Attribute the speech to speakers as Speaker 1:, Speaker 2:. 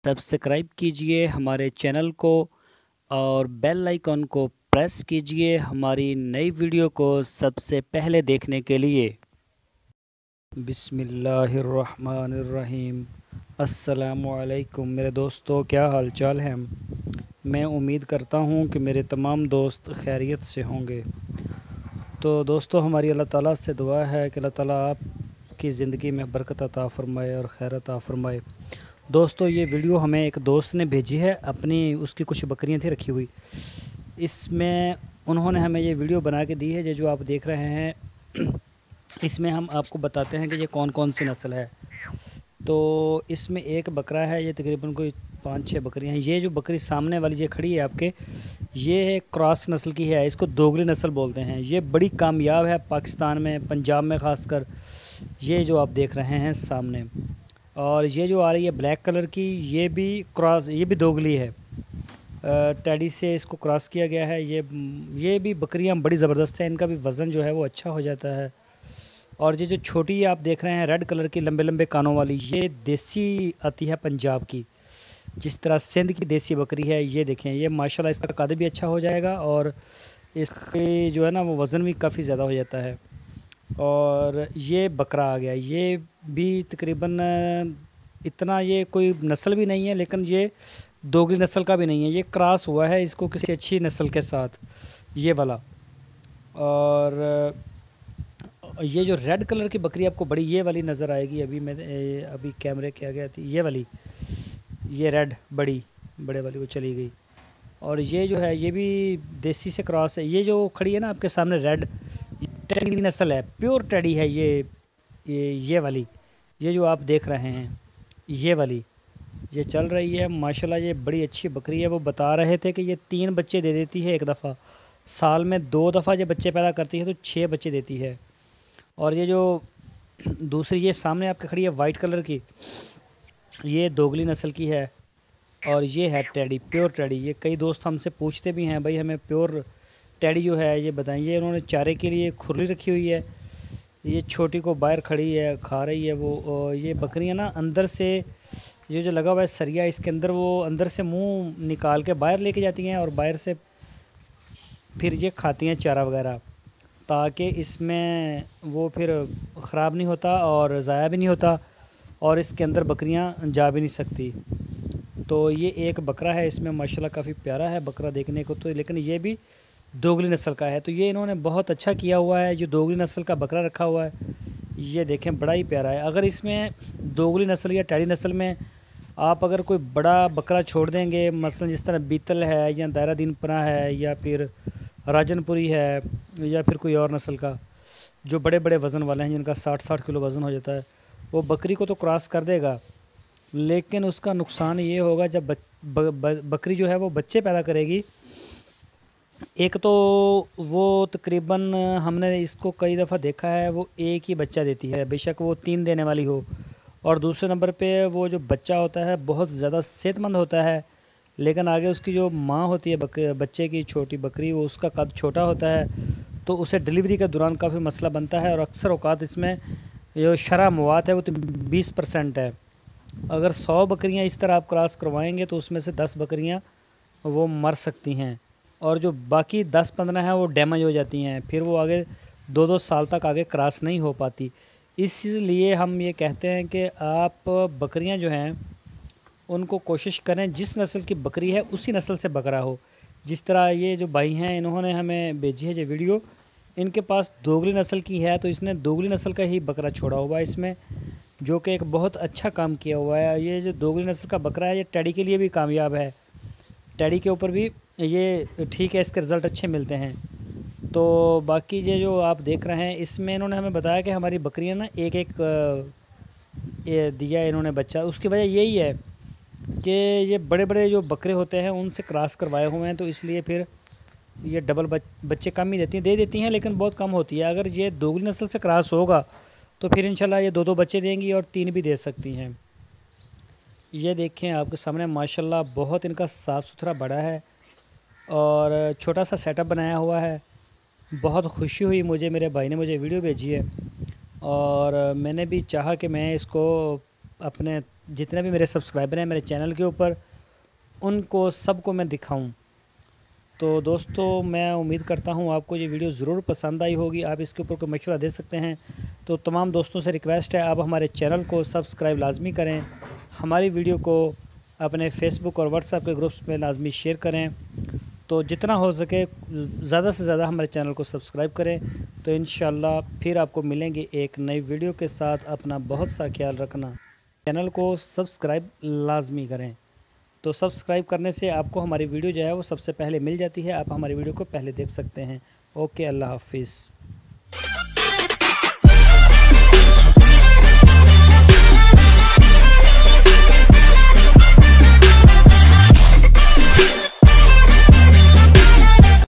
Speaker 1: Subscribe कीजिए हमारे channel को और बेल आइकन को प्रेस कीजिए हमारी नई वीडियो को सबसे पहले देखने के लिए। बिस्मिल्लाहिर्रहमानिर्रहीम। अस्सलामुअलैकुम मेरे दोस्तों, क्या हाल चाल है। मैं उम्मीद करता हूँ कि मेरे तमाम दोस्त खैरियत से होंगे। तो दोस्तों, हमारी अल्लाह ताला से दुआ है कि अल्लाह ताला आपकी ज़िंदगी में बरकत अता फ़रमाए और खैर अता फ़रमाए। दोस्तों, ये वीडियो हमें एक दोस्त ने भेजी है, उसकी कुछ बकरियां थी रखी हुई। इसमें उन्होंने हमें ये वीडियो बना के दी है। ये जो आप देख रहे हैं इसमें हम आपको बताते हैं कि ये कौन कौन सी नस्ल है। तो इसमें एक बकरा है, ये तकरीबन कोई 5-6 बकरियां हैं। ये जो बकरी सामने वाली ये खड़ी है आपके, ये क्रॉस नस्ल की है, इसको दोगली नस्ल बोलते हैं। ये बड़ी कामयाब है पाकिस्तान में, पंजाब में ख़ासकर। ये जो आप देख रहे हैं सामने, और ये जो आ रही है ब्लैक कलर की, ये भी क्रॉस, ये भी दोगली है। टैडी से इसको क्रॉस किया गया है। ये भी बकरियां बड़ी ज़बरदस्त है, इनका भी वज़न जो है वो अच्छा हो जाता है। और ये जो छोटी आप देख रहे हैं रेड कलर की लंबे लंबे कानों वाली, ये देसी आती है पंजाब की। जिस तरह सिंध की देसी बकरी है, ये देखें, ये माशाल्लाह इसका कद भी अच्छा हो जाएगा और इसके जो है ना वो वज़न भी काफ़ी ज़्यादा हो जाता है। और ये बकरा आ गया, ये भी तकरीबन इतना, ये कोई नस्ल भी नहीं है लेकिन ये दोगली नस्ल का भी नहीं है, ये क्रॉस हुआ है इसको किसी अच्छी नस्ल के साथ, ये वाला। और ये जो रेड कलर की बकरी आपको बड़ी ये वाली नज़र आएगी, अभी कैमरे के आगे आती, ये वाली, ये रेड बड़े वाली वो चली गई। और ये जो है ये भी देसी से क्रॉस है। ये जो खड़ी है ना आपके सामने रेड, टेडी नस्ल है, प्योर टेडी है ये वाली। ये जो आप देख रहे हैं ये वाली, ये चल रही है माशाल्लाह, ये बड़ी अच्छी बकरी है। वो बता रहे थे कि ये 3 बच्चे दे देती है एक दफ़ा, साल में 2 दफ़ा ये बच्चे पैदा करती है तो 6 बच्चे देती है। और ये जो दूसरी ये सामने आपके खड़ी है वाइट कलर की, ये दोगली नस्ल की है। और ये है टेडी, प्योर टेडी। ये कई दोस्त हमसे पूछते भी हैं, भाई हमें प्योर टेडी जो है ये बताइए। उन्होंने चारे के लिए खुरली रखी हुई है, ये छोटी को बाहर खड़ी है, खा रही है वो। ये बकरियां ना अंदर से, ये जो लगा हुआ है सरिया, इसके अंदर वो अंदर से मुंह निकाल के बाहर लेके जाती हैं और बाहर से फिर ये खाती हैं चारा वगैरह, ताकि इसमें वो फिर ख़राब नहीं होता और ज़ाया भी नहीं होता और इसके अंदर बकरियां जा भी नहीं सकती। तो ये एक बकरा है, इसमें माशाल्लाह काफ़ी प्यारा है बकरा देखने को तो, लेकिन ये भी दोगली नस्ल का है। तो ये इन्होंने बहुत अच्छा किया हुआ है, जो दोगली नस्ल का बकरा रखा हुआ है, ये देखें बड़ा ही प्यारा है। अगर इसमें दोगली नस्ल या टेडी नस्ल में आप अगर कोई बड़ा बकरा छोड़ देंगे, मसलन जिस तरह बीतल है या दायरा दीनपना है या फिर राजनपुरी है या फिर कोई और नस्ल का, जो बड़े बड़े वज़न वाले हैं जिनका 60-60 किलो वज़न हो जाता है, वो बकरी को तो क्रॉस कर देगा, लेकिन उसका नुकसान ये होगा जब बकरी जो है वो बच्चे पैदा करेगी। एक तो वो तकरीबन, हमने इसको कई दफ़ा देखा है, वो एक ही बच्चा देती है, बेशक वो 3 देने वाली हो। और दूसरे नंबर पे वो जो बच्चा होता है बहुत ज़्यादा सेहतमंद होता है, लेकिन आगे उसकी जो माँ होती है बच्चे की छोटी बकरी, वो उसका कद छोटा होता है, तो उसे डिलीवरी के दौरान काफ़ी मसला बनता है। और अक्सर औक़ात इसमें जो शरह मवात है वो तो 20% है। अगर 100 बकरियां इस तरह आप क्रॉस करवाएंगे तो उसमें से 10 बकरियां वो मर सकती हैं और जो बाकी 10-15 हैं वो डैमेज हो जाती हैं, फिर वो आगे 2-2 साल तक आगे क्रॉस नहीं हो पाती। इसलिए हम ये कहते हैं कि आप बकरियां जो हैं उनको कोशिश करें जिस नस्ल की बकरी है उसी नस्ल से बकरा हो। जिस तरह ये जो भाई हैं इन्होंने हमें भेजी है ये वीडियो, इनके पास दोगली नस्ल की है तो इसने दोगली नस्ल का ही बकरा छोड़ा हुआ है इसमें, जो कि एक बहुत अच्छा काम किया हुआ है। ये जो दोगली नस्ल का बकरा है ये टैडी के लिए भी कामयाब है, टैडी के ऊपर भी ये ठीक है, इसके रिज़ल्ट अच्छे मिलते हैं। तो बाकी ये जो आप देख रहे हैं इसमें इन्होंने हमें बताया कि हमारी बकरियां ना एक एक ये दिया इन्होंने बच्चा। उसकी वजह यही है कि ये बड़े बड़े जो बकरे होते हैं उनसे क्रॉस करवाए हुए हैं, तो इसलिए फिर ये डबल बच्चे कम ही दे देती हैं, लेकिन बहुत कम होती है। अगर ये दोगली नस्ल से क्रॉस होगा तो फिर इंशाल्लाह ये 2-2 बच्चे देंगी और 3 भी दे सकती हैं। ये देखें आपके सामने माशाल्लाह बहुत इनका साफ़ सुथरा बड़ा है और छोटा सा सेटअप बनाया हुआ है। बहुत खुशी हुई मुझे, मेरे भाई ने मुझे वीडियो भेजी है और मैंने भी चाहा कि मैं इसको अपने जितने भी मेरे सब्सक्राइबर हैं मेरे चैनल के ऊपर, उनको सबको मैं दिखाऊं। तो दोस्तों मैं उम्मीद करता हूं आपको ये वीडियो ज़रूर पसंद आई होगी। आप इसके ऊपर कोई मशवरा दे सकते हैं। तो तमाम दोस्तों से रिक्वेस्ट है, आप हमारे चैनल को सब्सक्राइब लाजमी करें, हमारी वीडियो को अपने फेसबुक और व्हाट्सएप के ग्रुप्स में लाजमी शेयर करें। तो जितना हो सके ज़्यादा से ज़्यादा हमारे चैनल को सब्सक्राइब करें। तो इंशाल्लाह फिर आपको मिलेंगे एक नई वीडियो के साथ। अपना बहुत सा ख्याल रखना। चैनल को सब्सक्राइब लाजमी करें। तो सब्सक्राइब करने से आपको हमारी वीडियो जो है वो सबसे पहले मिल जाती है। आप हमारी वीडियो को पहले देख सकते हैं। ओके, अल्लाह हाफिज़।